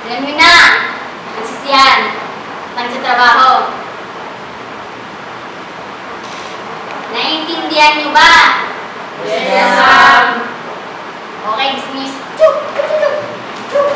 Alam nyo na, ang sisiyan, pang sa trabaho. Naiintindihan nyo ba? Yes, ma'am. Okay, dismiss. Chuk! Chuk! Chuk! Chuk!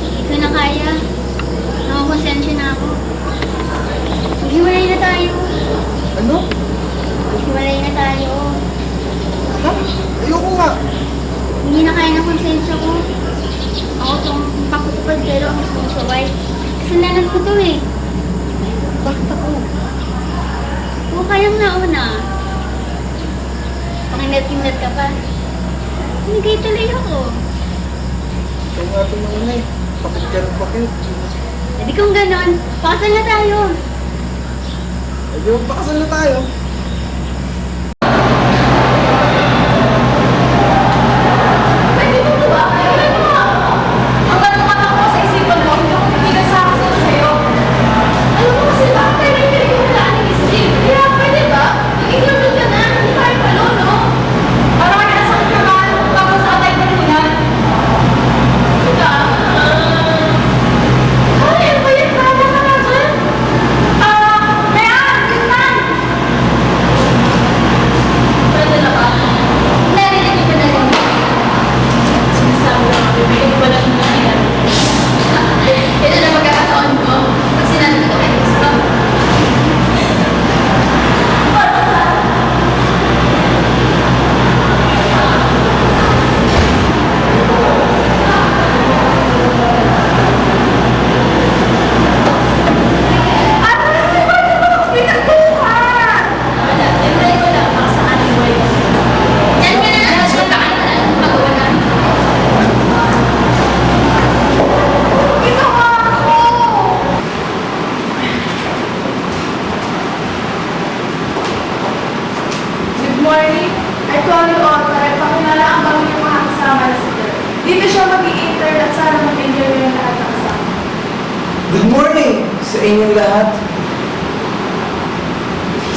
Hindi ko na kaya. Nakakonsensya na ako. Maghiwalay na tayo. Ano? Maghiwalay na tayo. Ha? Ayoko nga. Hindi na kaya ng konsensya ko. Ako tong pakutupad pero ang sumusaway. Kasalanan ko to eh. Bakit ako? Kung kayang nauna. Pakinat-kinat ka pa. Hindi tuloy ako. Ikaw nga ito naman eh. Bakit ka rin bakit? Hindi kung ganon, pakasal na tayo. Ayun, pakasal na tayo. Pwede mo ba? Kailan mo ako? Hanggang tumatakbo sa isipan mo, hindi ako titigil sa akin sa'yo. Alam mo kasi ba, kailan pinagkuhulaan ni Miss Jean? Kaya pwede ba? Ignore ka na, hindi tayo palo, no? Para kaya nasakit ka ba? Tapos sa atay pa rin yan. Sige, ay, ano ba yan? Parada ka na dyan? Mayan, yun lang! Pwede na ba? Narinig ko na rin. Sinasabi lang ako, bibigyan ko lang ng nangyayari. Ito na magkakataon ko. Pag sinabi ko kay gusto. Wala, tinry ko lang para sa ating way. Diyan ka na. Diyan ka na. Magawa na. Ginawa ko! Good morning. I call you all para ipakilala ang bago niyong mga kasama na si Dirk. Dito siya mag-i-intern at sana mag-enjoy yung lahat ng kasama. Good morning sa inyong lahat.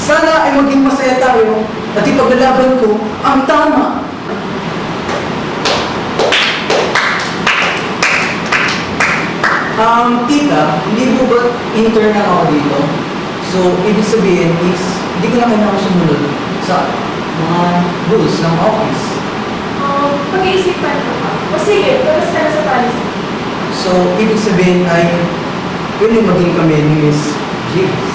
Sana ay maging masaya tayo at ipaglalaban ko ang tama. Tita, hindi mo ba intern na ako dito? So, ibig sabihin is, hindi ko na kailangan sumunod sa mga rules ng office. Pag-iisipan ko pa. O sige, tapos ka na sa policy. So, ibig sabihin ay, pwede maging kami ni Miss Jigs.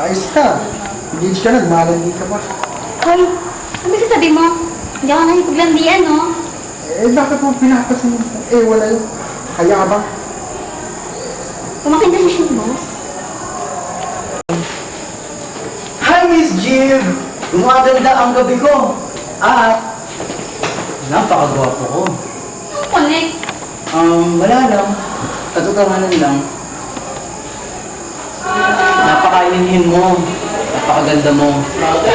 Ayos ka. Engage ka na, malandi ka pa. Hoy, ano ba sabi mo? Hindi ako nakipaglandian, no? Eh, bakit mo pinapasin? Eh, wala yun. Kaya ka ba? Kumakin na siya, boss. Hi, Miss Jill! Gumaganda ang gabi ko. At, napakagwapo ko. Ang connect. Wala lang. Katotohanan lang. Napakainhin mo. Napakaganda mo.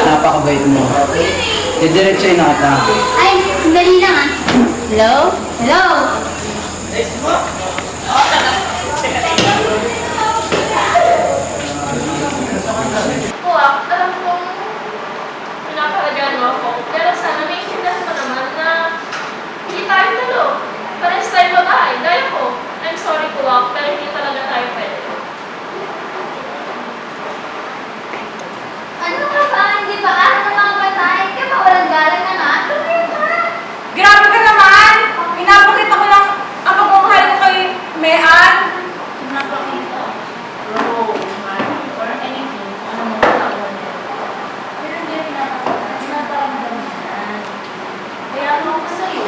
Napakabait mo. Didiretsoy na kita. Ay, sandali lang ah. Hello? Hello? Kuwak, alam kong pinapalagaan mo ako. Pero sana may kindas mo naman na hindi tayo talo. Parehas tayo babae. Gaya ko. I'm sorry, Kuwak, pero hindi talaga tayo pwede. Ano ka ba? Hindi ba ano mga batay? Kaya ba walang galang na nga? Tumingin ka! Grabe ka naman! Pinapakita ko lang ang pagmamahal ko kay Mean. Pinapakita? Romance or anything. Ano mo tawag niya? Pero hindi pinapakita. Pinaparamdam niya. Kaya ano ako sa'yo?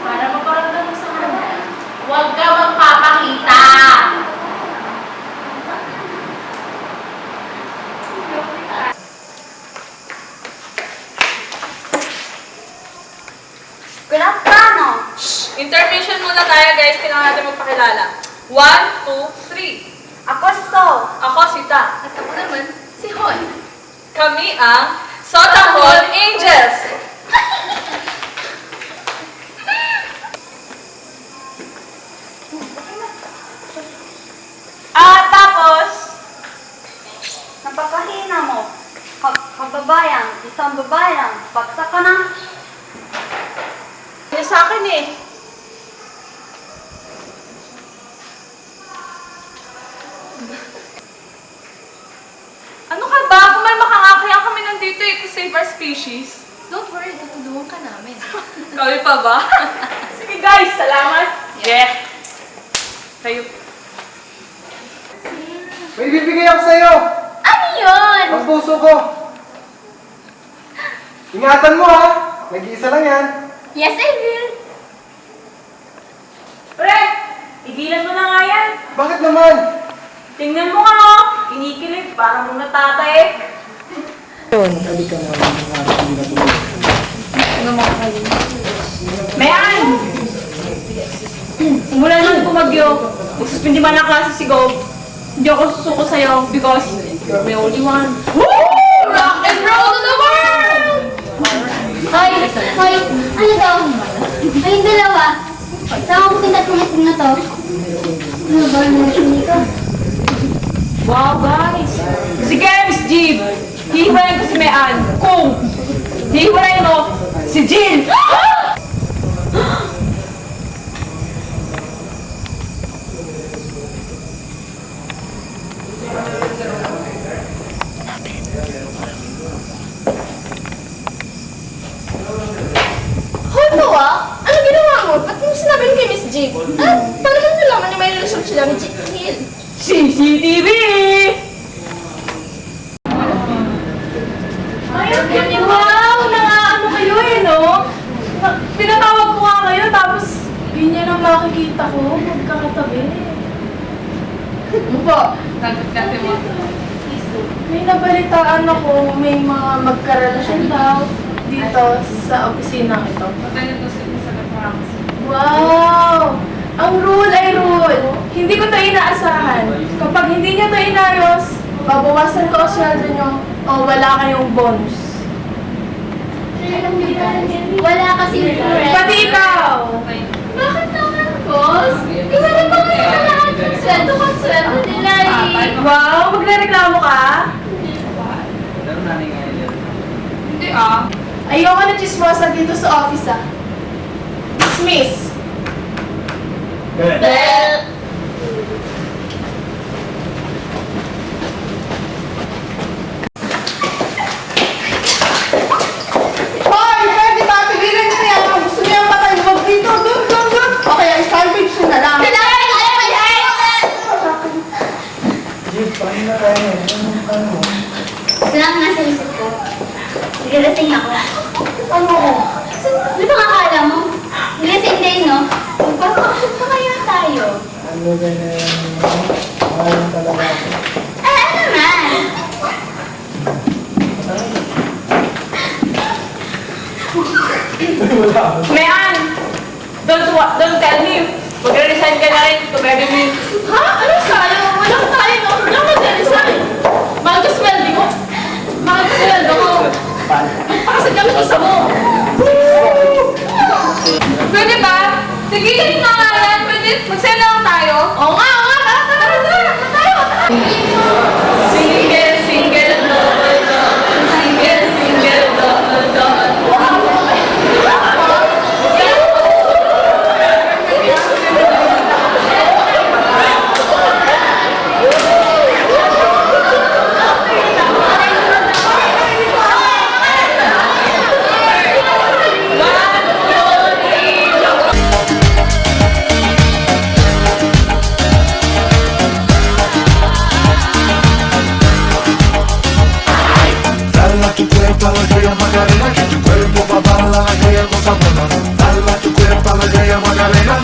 Para maparamdam mo sa kanya. Huwag ka magpapakita! Grab ka, no? Intermission muna tayo guys, kailangan natin magpakilala. 1, 2, 3. Ako to. Ako si Ta. At ako naman, si Hon. Kami ang Sotanghon Angels. Tapos, Napapahina mo. Kababayan, isang babae lang. Bagsak ka na. yun sa akin eh. Ano ka ba? Kumalma ka nga, kaya kami nandito eh, to save our species. Don't worry, tutulungan ka namin. Kami pa ba? Sige guys, salamat. Yeah. Kayo. May bibigay ako sa'yo! Ano yun? Ang puso ko! Ingatan mo ha! Nag-iisa lang yan! Yes, I will. Pre, tigilan mo na nga yan. Bakit naman? Tingnan mo nga oh. Kinikilig, parang mong natatay. Mayan! Mula nang bumagyo, magsuspindi man ang klase si Gob, hindi ako susuko sa'yo because you're my only one. Woo! Rock and roll to the world! Hoy, ano daw? Kayong dalawa. Saan ko pintat ng itim na to? Ano ba ang hindi ko? Wow, guys! Sige, Miss Jeep! Hihiwalayin ko si Mayan kung hihiwalayin mo si Jill! Hoy, Noah! Ano ginawa mo? Ba't mo sinabi kay Miss Jeep? Paano mo nalaman na may relasyon sila ni Jill? CCTV! Wow! Nangaano kayo eh, no? Pinatawag ko nga kayo, tapos ganyan ang makikita ko, magkakatabi. Ano po? Tagot-kate mo. May nabalitaan ako, may mga magkarelasyon daw dito sa opisina ito. Wow! Ang rule ay rule. Hindi ko ito inaasahan. Kapag hindi niyo ito inayos, babawasan ko ang sweldo niyo o wala kayong bonus. Wala kasi friend. Pati ikaw! Bakit naman, boss? Iba na ba kasi sa lahat ng sweldo kung sweldo nila eh? Wow! Magre-reklamo ka? Hindi ah. Ayoko na chismosa dito sa office ah. Dismiss! Hoy! Pwede ba? Pigilan niyo na yan! Kung gusto niyo yung patay, huwag dito! Doon! Okay, ang salvage nyo na lang! Jeep, paano na tayo? Ano? Lang nasa isip ko. Nilasing ako. Ano ko? Di ba akala mo? Nilasing din, no? Magpapakasyon pa kaya tayo. Ano ganyan? Mahal talaga ako. Ano naman? Wala ako. Mayan! Don't tell me! Magre-resign ka na rin together with... Ha? Ano tayo? Walang tayo, no? Walang mag-resign. Mahal ka sweldo ko. Mahal ka sweldo ko. Pakasal kami isa mo. Pwede ba? Tigilan mo nga yan! Pwede mag-send na lang tayo? Oo nga, oo nga. Tara, tara, tara. Tayo, tara. Single, single, double, double. Single, single, double, double. Dala tu cuerpo a la gaya Macarena, que tu cuerpo pa' dar la gaya cosa buena. Dala tu cuerpo a la gaya Macarena,